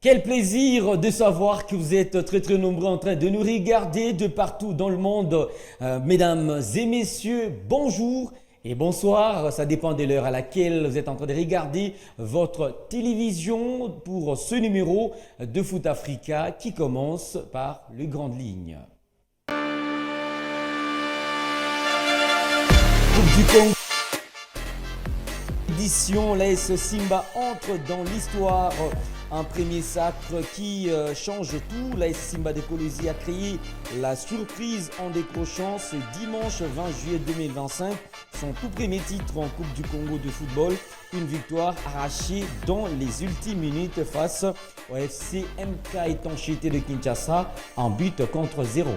Quel plaisir de savoir que vous êtes très très nombreux en train de nous regarder de partout dans le monde. Mesdames et messieurs, bonjour et bonsoir. Ça dépend de l'heure à laquelle vous êtes en train de regarder votre télévision pour ce numéro de Foot Africa qui commence par les grandes lignes. Coupe du Congo. Édition, l'AS Simba entre dans l'histoire. Un premier sacre qui change tout. L'AS Simba de Kolwezi a créé la surprise en décrochant ce dimanche 20 juillet 2025 son tout premier titre en Coupe du Congo de football. Une victoire arrachée dans les ultimes minutes face au FC MK Étanchéité de Kinshasa en but contre 0.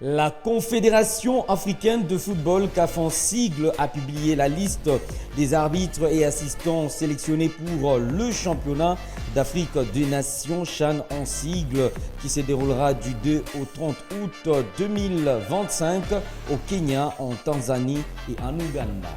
La Confédération africaine de football, CAF en sigle, a publié la liste des arbitres et assistants sélectionnés pour le championnat d'Afrique des Nations CHAN en sigle qui se déroulera du 2 au 30 août 2025 au Kenya, en Tanzanie et en Ouganda.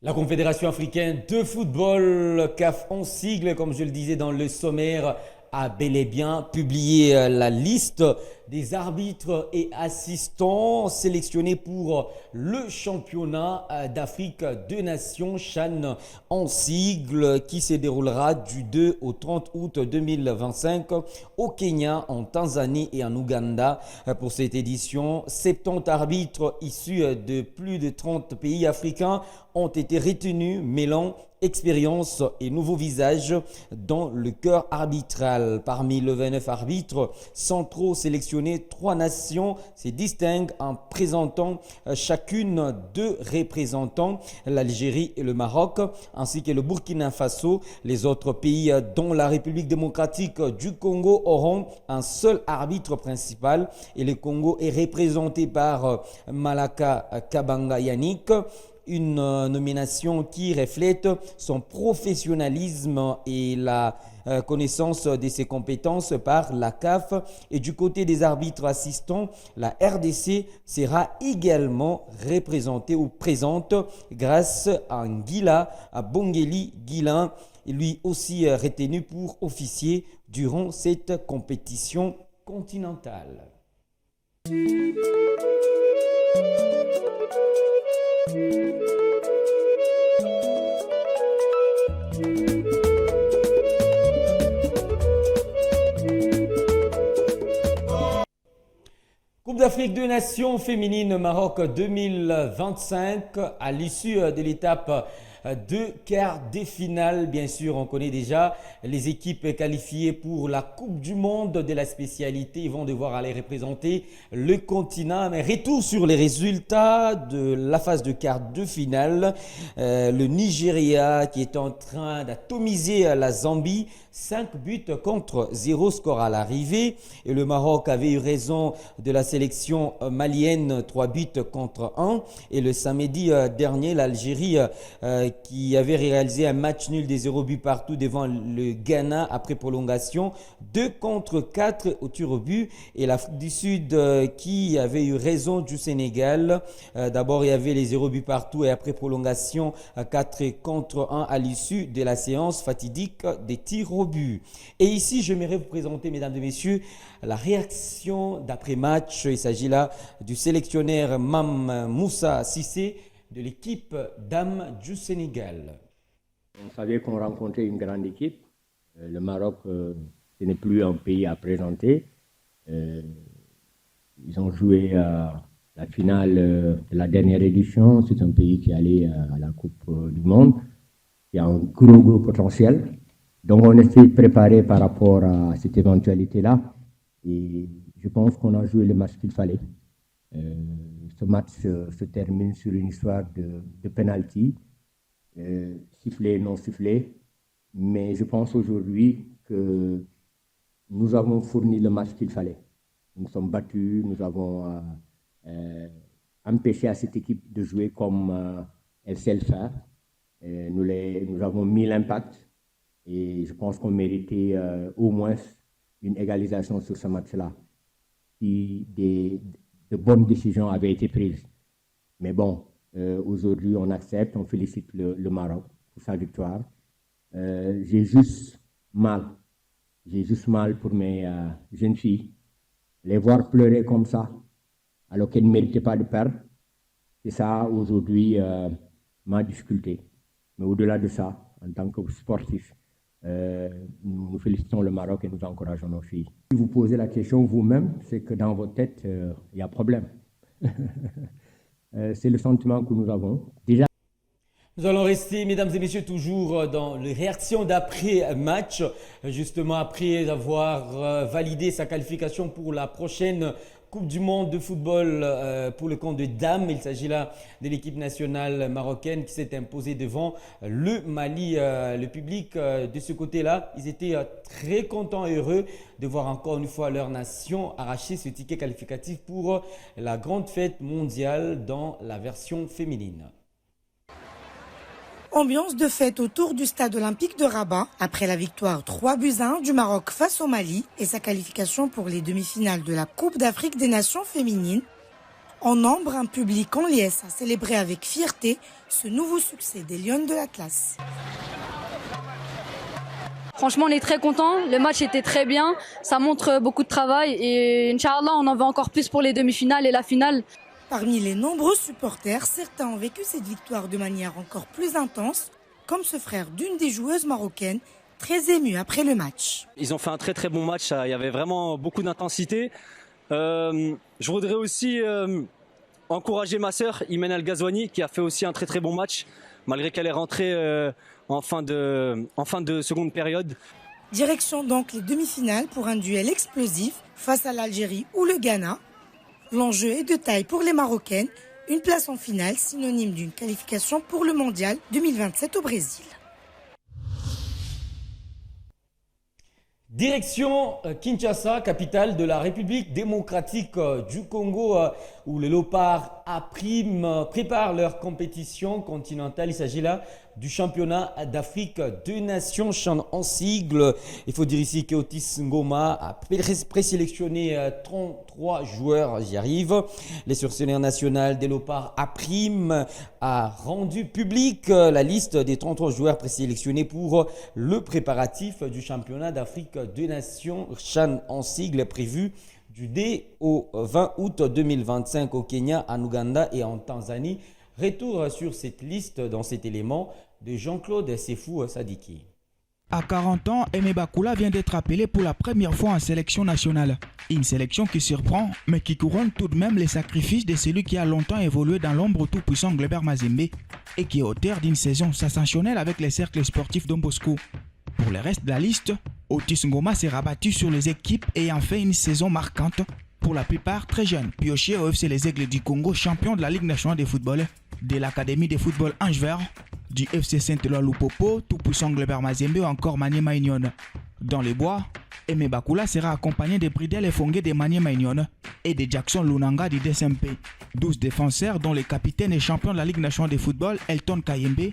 La Confédération africaine de football, CAF en sigle, comme je le disais dans le sommaire, a bel et bien publié la liste des arbitres et assistants sélectionnés pour le championnat d'Afrique des Nations CHAN en sigle qui se déroulera du 2 au 30 août 2025 au Kenya, en Tanzanie et en Ouganda. Pour cette édition, 70 arbitres issus de plus de 30 pays africains ont été retenus, mêlant expérience et nouveaux visages dans le cœur arbitral. Parmi les 29 arbitres centraux sélectionnés, 3 nations se distinguent en présentant chacune 2 représentants, l'Algérie et le Maroc, ainsi que le Burkina Faso. Les autres pays, dont la République démocratique du Congo, auront un seul arbitre principal et le Congo est représenté par Malaka Kabanga Yannick. Une nomination qui reflète son professionnalisme et la connaissance de ses compétences par la CAF. Et du côté des arbitres assistants, la RDC sera également représentée ou présente grâce à Ngila, à Bongeli Guilin, lui aussi retenu pour officier durant cette compétition continentale. Coupe d'Afrique des Nations féminine Maroc 2025 à l'issue de l'étape de quart des finales. Bien sûr, on connaît déjà les équipes qualifiées pour la Coupe du Monde de la spécialité. Ils vont devoir aller représenter le continent. Mais retour sur les résultats de la phase de quart de finale. Le Nigeria qui est en train d'atomiser la Zambie. 5 buts contre 0 score à l'arrivée. Et le Maroc avait eu raison de la sélection malienne, 3 buts contre 1. Et le samedi dernier, l'Algérie qui avait réalisé un match nul des 0 buts partout devant le Ghana après prolongation, 2 contre 4 au tir au but. Et l'Afrique du Sud qui avait eu raison du Sénégal. D'abord, il y avait les 0 buts partout et après prolongation, 4 contre 1 à l'issue de la séance fatidique des tirs au but. Et ici, j'aimerais vous présenter, mesdames et messieurs, la réaction d'après-match. Il s'agit là du sélectionneur Mam Moussa Cissé de l'équipe dames du Sénégal. On savait qu'on rencontrait une grande équipe. Le Maroc, ce n'est plus un pays à présenter. Ils ont joué la finale de la dernière édition. C'est un pays qui est allé à la Coupe du Monde. Il y a un gros potentiel. Donc on essaie de préparer par rapport à cette éventualité-là. Et je pense qu'on a joué le match qu'il fallait. Ce match se termine sur une histoire de penalty, sifflé, non sifflé. Mais je pense aujourd'hui que nous avons fourni le match qu'il fallait. Nous sommes battus, nous avons empêché à cette équipe de jouer comme elle sait le faire. Nous avons mis l'impact. Et je pense qu'on méritait au moins une égalisation sur ce match-là. Si de bonnes décisions avaient été prises. Mais bon, aujourd'hui, on accepte, on félicite le Maroc pour sa victoire. J'ai juste mal pour mes jeunes filles. Les voir pleurer comme ça, alors qu'elles ne méritaient pas de perdre. C'est ça, aujourd'hui, ma difficulté. Mais au-delà de ça, en tant que sportif, nous félicitons le Maroc et nous encourageons nos filles. Si vous posez la question vous-même, c'est que dans votre tête, il y a problème. C'est le sentiment que nous avons. Déjà, nous allons rester, mesdames et messieurs, toujours dans les réactions d'après-match, justement après avoir validé sa qualification pour la prochaine Coupe du Monde de football pour le compte de dames. Il s'agit là de l'équipe nationale marocaine qui s'est imposée devant le Mali. Le public de ce côté-là, ils étaient très contents et heureux de voir encore une fois leur nation arracher ce ticket qualificatif pour la grande fête mondiale dans la version féminine. Ambiance de fête autour du stade olympique de Rabat après la victoire 3-1 du Maroc face au Mali et sa qualification pour les demi-finales de la Coupe d'Afrique des Nations féminines. En nombre, un public en liesse a célébré avec fierté ce nouveau succès des Lionnes de l'Atlas. Franchement, on est très contents. Le match était très bien. Ça montre beaucoup de travail et Inch'Allah, on en veut encore plus pour les demi-finales et la finale. Parmi les nombreux supporters, certains ont vécu cette victoire de manière encore plus intense, comme ce frère d'une des joueuses marocaines, très ému après le match. Ils ont fait un très très bon match, il y avait vraiment beaucoup d'intensité. Je voudrais aussi encourager ma sœur, Imen El Ghazouani, qui a fait aussi un très très bon match, malgré qu'elle est rentrée en fin de seconde période. Direction donc les demi-finales pour un duel explosif face à l'Algérie ou le Ghana. L'enjeu est de taille pour les Marocaines, une place en finale synonyme d'une qualification pour le Mondial 2027 au Brésil. Direction Kinshasa, capitale de la République démocratique du Congo, où les Léopards A-Prime préparent leur compétition continentale. Il s'agit là du championnat d'Afrique des Nations en sigle. Il faut dire ici qu'Otis Ngoma a présélectionné 33 joueurs, j'y arrive. Les sélectionneurs nationaux des Léopards A-Prime a rendu public la liste des 33 joueurs présélectionnés pour le préparatif du championnat d'Afrique des Nations CHAN en sigle prévu du 10 au 20 août 2025 au Kenya, en Ouganda et en Tanzanie. Retour sur cette liste dans cet élément de Jean-Claude Sefou Sadiki. À 40 ans, Aimé Bakula vient d'être appelé pour la première fois en sélection nationale. Une sélection qui surprend, mais qui couronne tout de même les sacrifices de celui qui a longtemps évolué dans l'ombre tout-puissant Glebert Mazembe et qui est auteur d'une saison sensationnelle avec les cercles sportifs Don Bosco. Pour le reste de la liste, Otis Ngoma s'est rabattu sur les équipes ayant fait une saison marquante, pour la plupart très jeunes, piochés au FC Les Aigles du Congo, champion de la Ligue nationale de football, de l'Académie de football Ange Vert, du FC Saint-Éloi Lupopo, tout puissant Glebert Mazembe ou encore Maniema Union. Dans les bois, Aimé Bakula sera accompagné de Bridel Efongue de Maniema Union et de Jackson Lunanga du DSMP. 12 défenseurs dont le capitaine et champion de la Ligue nationale de football Elton Kayembe.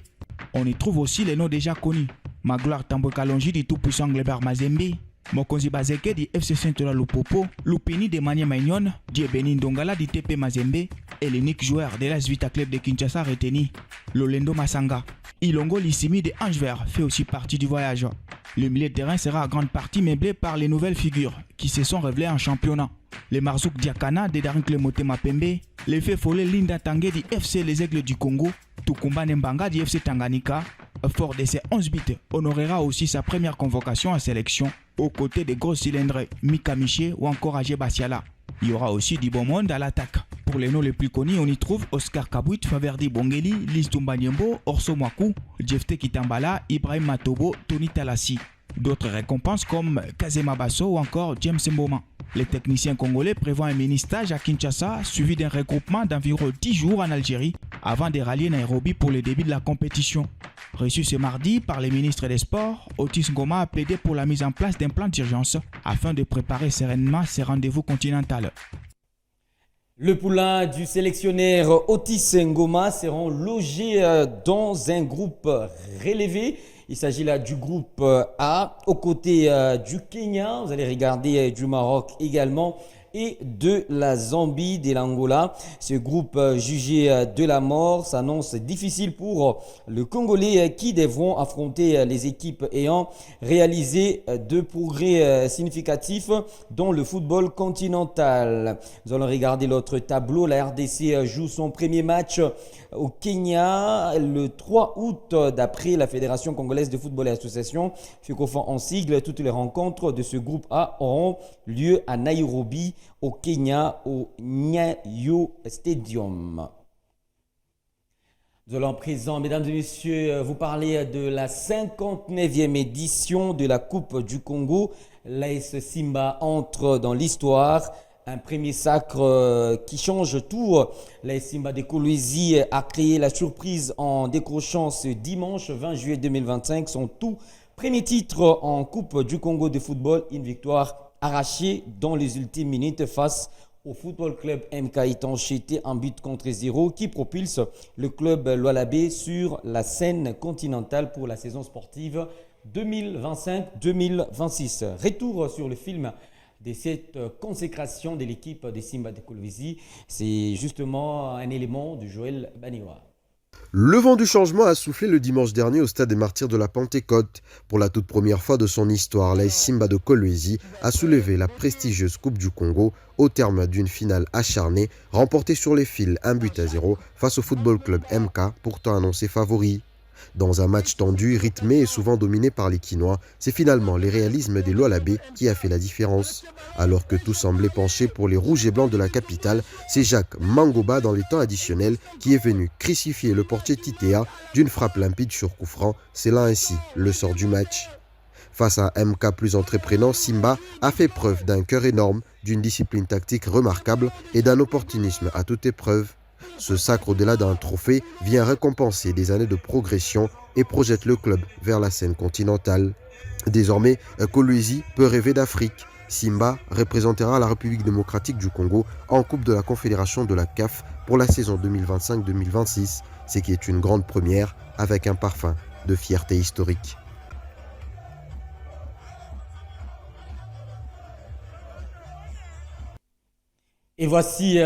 On y trouve aussi les noms déjà connus. Magloire Tambwe Kalonji du tout-puissant Glebert Mazembe, Mokonzi Bazeke du FC Saint-Éloi Lupopo, Lupini de Maniema Union, Djebeni Ndongala du TP Mazembe et l'unique joueur de l'AS Vita Club de Kinshasa retenu, Lolendo Masanga. Ilongo Lissimi de Ange Vert fait aussi partie du voyage. Le milieu de terrain sera en grande partie meublé par les nouvelles figures qui se sont révélées en championnat. Les Marzouk Diakana de Darin Motema Pembe, les Folé Linda Tangué du FC Les Aigles du Congo, Tukumba Nembanga du FC Tanganyika, fort de ses 11 buts, honorera aussi sa première convocation en sélection aux côtés des gros cylindres Mika Miché ou encore Ajé Basiala. Il y aura aussi du bon monde à l'attaque. Pour les noms les plus connus, on y trouve Oscar Kabouit, Faverdi Bongeli, Liz Doumbanyembo, Orso Mwaku, Jefte Kitambala, Ibrahim Matobo, Tony Talassi. D'autres récompenses comme Kazema Basso ou encore James Mboma. Les techniciens congolais prévoient un mini-stage à Kinshasa suivi d'un regroupement d'environ 10 jours en Algérie avant de rallier Nairobi pour le début de la compétition. Reçu ce mardi par les ministres des Sports, Otis Ngoma a plaidé pour la mise en place d'un plan d'urgence afin de préparer sereinement ces rendez-vous continentaux. Le poulain du sélectionneur Otis Ngoma seront logés dans un groupe relevé. Il s'agit là du groupe A, aux côtés du Kenya. Vous allez regarder du Maroc également et de la Zambie, de l'Angola. Ce groupe jugé de la mort s'annonce difficile pour le Congolais qui devront affronter les équipes ayant réalisé de progrès significatifs dans le football continental. Nous allons regarder l'autre tableau. La RDC joue son premier match au Kenya le 3 août d'après la Fédération congolaise de football et association, FECOFA en sigle. Toutes les rencontres de ce groupe A auront lieu à Nairobi au Kenya au Nyayo Stadium. Nous allons présent, mesdames et messieurs, vous parler de la 59e édition de la Coupe du Congo. L'AS Simba entre dans l'histoire. Un premier sacre qui change tout. La Simba de Kolwezi a créé la surprise en décrochant ce dimanche 20 juillet 2025 son tout premier titre en Coupe du Congo de football. Une victoire arrachée dans les ultimes minutes face au Football Club MK Itanchété en but contre 0 qui propulse le club Lualabé sur la scène continentale pour la saison sportive 2025-2026. Retour sur le film de cette consécration de l'équipe des Simba de Kolwezi. C'est justement un élément de Joël Baniwa. Le vent du changement a soufflé le dimanche dernier au stade des Martyrs de la Pentecôte. Pour la toute première fois de son histoire, l'AS Simba de Kolwezi a soulevé la prestigieuse Coupe du Congo au terme d'une finale acharnée remportée sur les fils 1-0 face au Football Club MK, pourtant annoncé favori. Dans un match tendu, rythmé et souvent dominé par les Quinois, c'est finalement les réalismes des Lualabé qui a fait la différence. Alors que tout semblait pencher pour les rouges et blancs de la capitale, c'est Jacques Mangoba dans les temps additionnels qui est venu crucifier le portier Titea d'une frappe limpide sur coup franc. C'est là ainsi le sort du match. Face à un MK plus entreprenant, Simba a fait preuve d'un cœur énorme, d'une discipline tactique remarquable et d'un opportunisme à toute épreuve. Ce sacre, au-delà d'un trophée, vient récompenser des années de progression et projette le club vers la scène continentale. Désormais, Kolwezi peut rêver d'Afrique. Simba représentera la République démocratique du Congo en Coupe de la Confédération de la CAF pour la saison 2025-2026, ce qui est une grande première avec un parfum de fierté historique. Et voici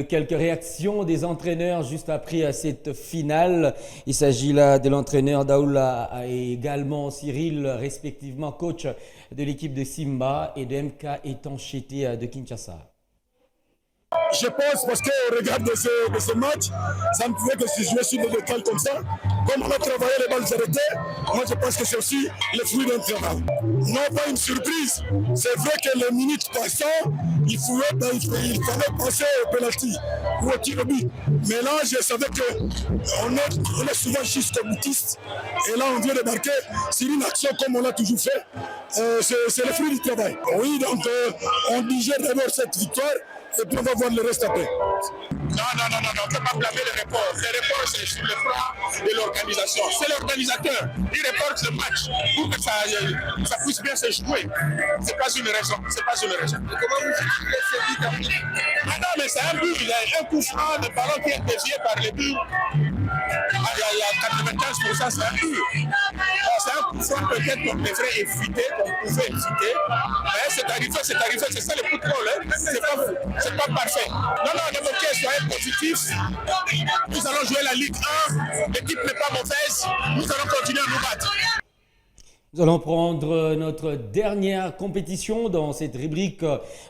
quelques réactions des entraîneurs juste après cette finale. Il s'agit là de l'entraîneur Daoula et également Cyril, respectivement coach de l'équipe de Simba et de MK Itanchété de Kinshasa. Je pense, parce qu'au regard de ce match, ça ne pouvait que se jouer sur des détails comme ça. Comme on a travaillé les balles arrêtées, moi je pense que c'est aussi le fruit d'un travail. Non pas une surprise. C'est vrai que les minutes passant, il fallait passer au penalty ou au tir au but. Mais là, je savais qu'on est souvent jusqu'au boutiste. Et là, on vient de marquer sur une action comme on l'a toujours fait. C'est le fruit du travail. Oui, donc on digère d'abord cette victoire. Et puis on va voir le reste après. Non, on ne peut pas blâmer les reports. Les reports, c'est sur le plan de l'organisation. C'est l'organisateur. Il reporte le match pour que ça puisse bien se jouer. Ce n'est pas une raison. Et comment vous expliquez ce but? Non, mais c'est un but. Il y a un coup franc, le ballon qui est dévié par le but. Il y a 95%, c'est un but. C'est un coup franc peut-être qu'on devrait éviter, qu'on pouvait éviter. Mais c'est arrivé, c'est ça le coup de rôle. Hein. C'est pas parfait. Non, ok, soyez positifs. Nous allons jouer la Ligue 1. L'équipe n'est pas mauvaise. Nous allons continuer à nous battre. Nous allons prendre notre dernière compétition dans cette rubrique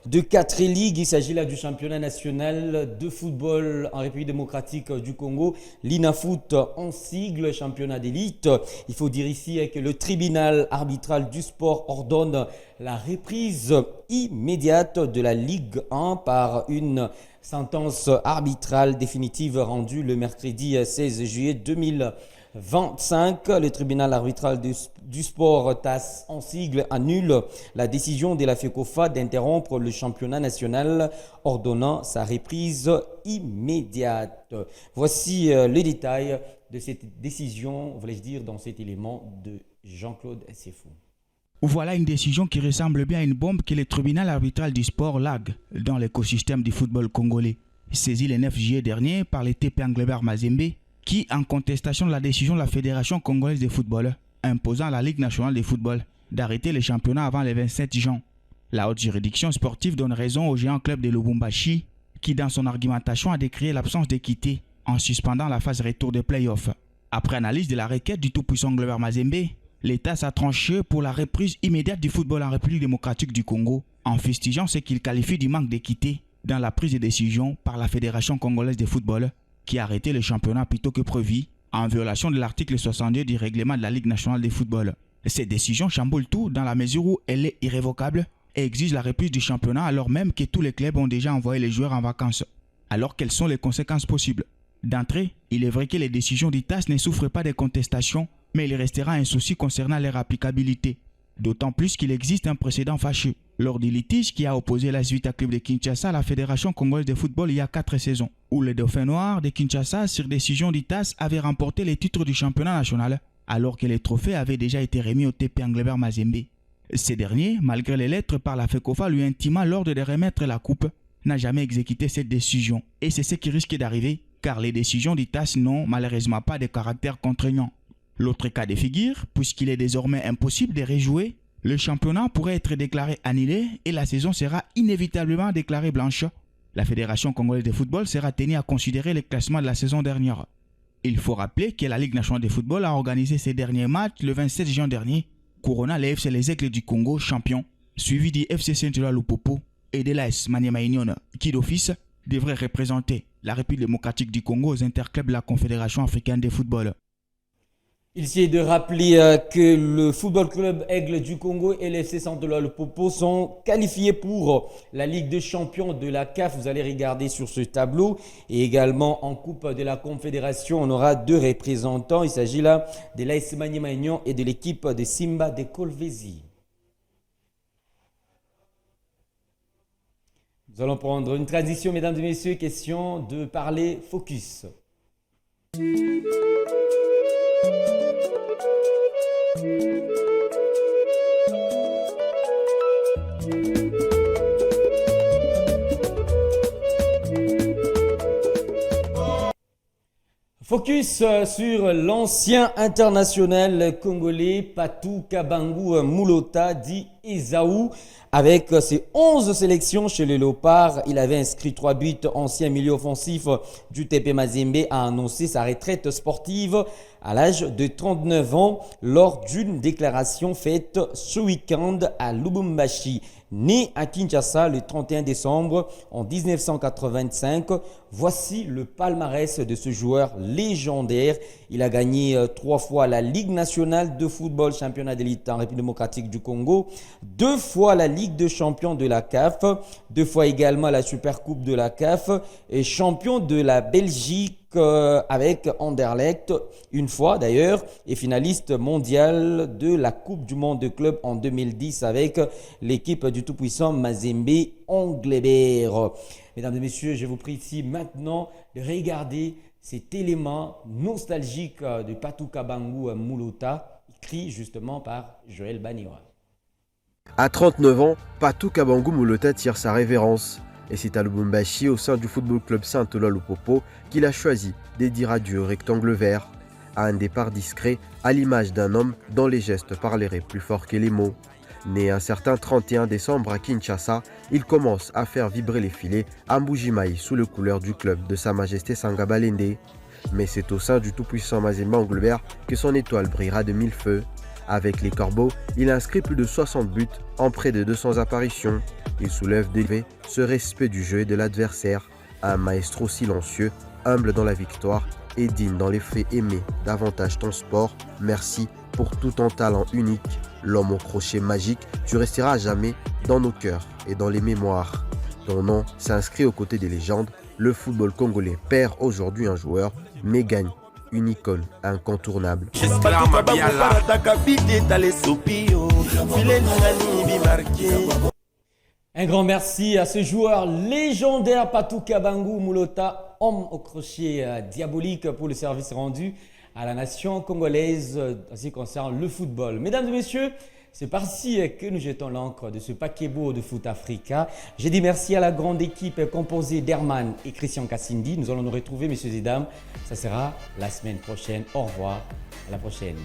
de 4 ligues. Il s'agit là du championnat national de football en République démocratique du Congo, l'INAFOOT en sigle, championnat d'élite. Il faut dire ici que le tribunal arbitral du sport ordonne la reprise immédiate de la Ligue 1 par une sentence arbitrale définitive rendue le mercredi 16 juillet 2025. Le tribunal arbitral du sport TAS en sigle annule la décision de la FECOFA d'interrompre le championnat national, ordonnant sa reprise immédiate. Voici les détails de cette décision, voulais-je dire, dans cet élément de Jean-Claude Sefou. Voilà une décision qui ressemble bien à une bombe que le tribunal arbitral du sport largue dans l'écosystème du football congolais. saisi le 9 juillet dernier par les TP Englebert Mazembe, qui, en contestation de la décision de la Fédération congolaise de football, imposant à la Ligue nationale de football d'arrêter le championnat avant le 27 juin. La haute juridiction sportive donne raison au géant club de Lubumbashi, qui dans son argumentation a décrié l'absence d'équité en suspendant la phase retour des playoffs. Après analyse de la requête du tout-puissant Englebert Mazembe, l'État s'est tranché pour la reprise immédiate du football en République démocratique du Congo, en fustigeant ce qu'il qualifie du manque d'équité dans la prise de décision par la Fédération congolaise de football, qui a arrêté le championnat plutôt que prévu, en violation de l'article 62 du règlement de la Ligue nationale de football. Cette décision chamboule tout dans la mesure où elle est irrévocable et exige la reprise du championnat alors même que tous les clubs ont déjà envoyé les joueurs en vacances. Alors quelles sont les conséquences possibles? D'entrée, il est vrai que les décisions d'ITAS ne souffrent pas de contestation, mais il restera un souci concernant leur applicabilité. D'autant plus qu'il existe un précédent fâcheux lors du litige qui a opposé la Vita Club de Kinshasa à la Fédération congolaise de football il y a 4 saisons, où les Dauphins Noirs de Kinshasa, sur décision d'ITAS, avaient remporté les titres du championnat national, alors que les trophées avaient déjà été remis au TP Englebert Mazembe. Ces derniers, malgré les lettres par la FECOFA lui intimant l'ordre de remettre la coupe, n'a jamais exécuté cette décision. Et c'est ce qui risque d'arriver, car les décisions d'ITAS n'ont malheureusement pas de caractère contraignant. L'autre cas de figure, puisqu'il est désormais impossible de rejouer, le championnat pourrait être déclaré annulé et la saison sera inévitablement déclarée blanche. La Fédération congolaise de football sera tenue à considérer le classement de la saison dernière. Il faut rappeler que la Ligue nationale de football a organisé ses derniers matchs le 27 juin dernier, couronnant les FC Les Aigles du Congo champions, suivi du FC Saint-Éloi Lupopo et de l'AS Maniema Union, qui d'office devrait représenter la République démocratique du Congo aux interclubs de la Confédération africaine de football. Il s'agit de rappeler que le Football Club Aigle du Congo et l'FC Saint-Éloi Lupopo sont qualifiés pour la Ligue des champions de la CAF. Vous allez regarder sur ce tableau. Et également en Coupe de la Confédération, on aura 2 représentants. Il s'agit là de l'AS Maniema Union et de l'équipe de Simba de Kolwezi. Nous allons prendre une transition, mesdames et messieurs. Question de parler focus. Focus sur l'ancien international congolais Patou Kabangu Mulota dit Esaú. Avec ses 11 sélections chez les Léopards, il avait inscrit 3 buts. Ancien milieu offensif du TP Mazembe a annoncé sa retraite sportive à l'âge de 39 ans lors d'une déclaration faite ce week-end à Lubumbashi. Né à Kinshasa le 31 décembre en 1985, voici le palmarès de ce joueur légendaire. Il a gagné 3 fois la Ligue nationale de football championnat d'élite en République démocratique du Congo, 2 fois la Ligue de champions de la CAF, 2 fois également la Super Coupe de la CAF et champion de la Belgique avec Anderlecht, une fois d'ailleurs, et finaliste mondial de la Coupe du Monde de club en 2010 avec l'équipe du tout-puissant Mazembe Englebert. Mesdames et messieurs, je vous prie ici maintenant de regarder cet élément nostalgique de Patou Kabangu Mulota, écrit justement par Joël Baniwa. À 39 ans, Patou Kabangu Mulota tire sa révérence. Et c'est à Lubumbashi, au sein du Football Club Saint-Éloi Lupopo, qu'il a choisi de dire adieu au rectangle vert, à un départ discret, à l'image d'un homme dont les gestes parleraient plus fort que les mots. Né un certain 31 décembre à Kinshasa, il commence à faire vibrer les filets à Mbujimayi sous les couleurs du club de Sa Majesté Sanga Balende. Mais c'est au sein du tout-puissant Mazembe Englebert que son étoile brillera de 1000 feux. Avec les Corbeaux, il inscrit plus de 60 buts en près de 200 apparitions. Il soulève d'élever ce respect du jeu et de l'adversaire, un maestro silencieux, humble dans la victoire et digne dans les faits aimés davantage ton sport. Merci pour tout ton talent unique, l'homme au crochet magique, tu resteras à jamais dans nos cœurs et dans les mémoires. Ton nom s'inscrit aux côtés des légendes. Le football congolais perd aujourd'hui un joueur, mais gagne une icône incontournable. Un grand merci à ce joueur légendaire Patou Kabangu Mulota, homme au crochet diabolique pour le service rendu à la nation congolaise en ce qui concerne le football. Mesdames et messieurs, C'est par-ci que nous jetons l'encre de ce paquebot de Foot Africa. Je dis merci à la grande équipe composée d'Herman et Christian Cassindi. Nous allons nous retrouver, messieurs et dames. Ça sera la semaine prochaine. Au revoir. À la prochaine.